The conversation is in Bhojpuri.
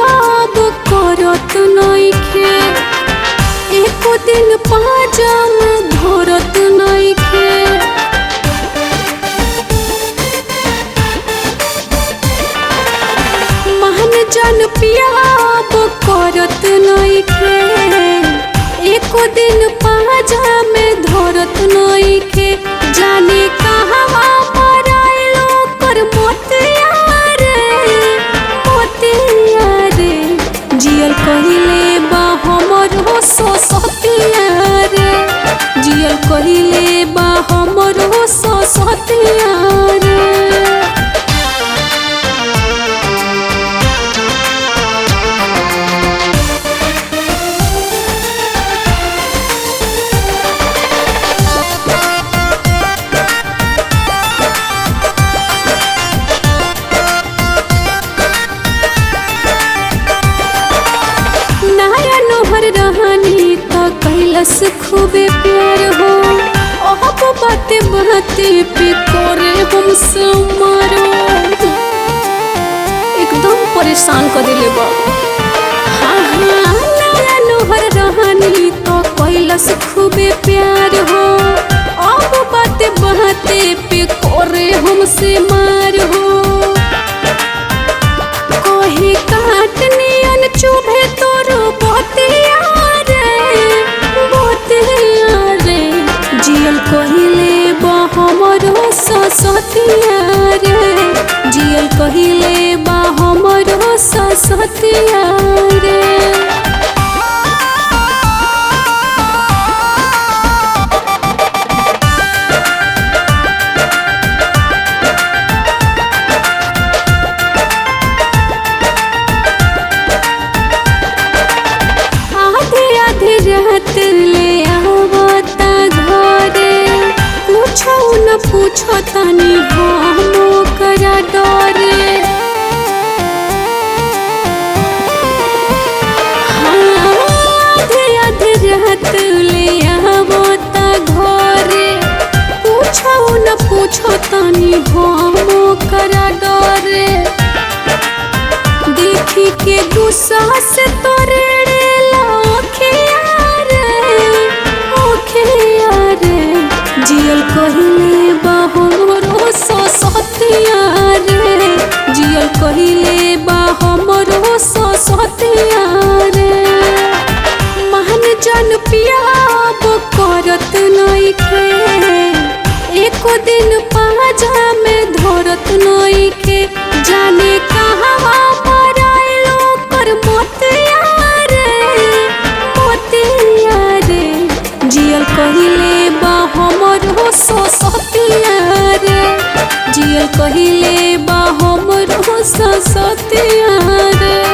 अब करत नइखे, एको दिन पाजा में धरत नइखे। मान जन पिया अब करत नइखे, एको दिन पाजा में धरत नइखे। जाने कहवा मराइलो कर मोतिया रे, जियल कहिले बा हमरो ससतिया रे, जियल कहिले बा हमरो ससतिया रे। रहनी तो कैलस खूबे प्यार हो, अब बाते बाते पे करे हमसे मारो, एकदम परेशान कर दिले बा। हाँ हाँ नया नोहर रहनी तो कैलस खूबे प्यार हो, अब बाते बाते पे करे हमसे मार हो। कोही काटनियन चुभे तोरो बतिया जियल कहिले बा हमरो ससतिया रे, जियल कहिले बा हमरो ससतिया रे। आधे आधे रात ले आवता घरे, पूछो न पूछो तनी हम करा डरे। आधे आधे रात ले आवता घरे, पूछो न पूछो तनी हम करा डरे। देखी के गुस्सा से तोरे जियल कहिले बा हमरो ससतिया रे, जियल कहिले बा हमरो ससतिया रे। मान जन पिया अब करत नइखे, एको दिन पाजा में धरत नइखे। जाने कहवा मराइलो कर मोतिया रे, जियल कहिले बा हमरो ससतिया रे, जियल कहिले बा हमरो ससतिया रे।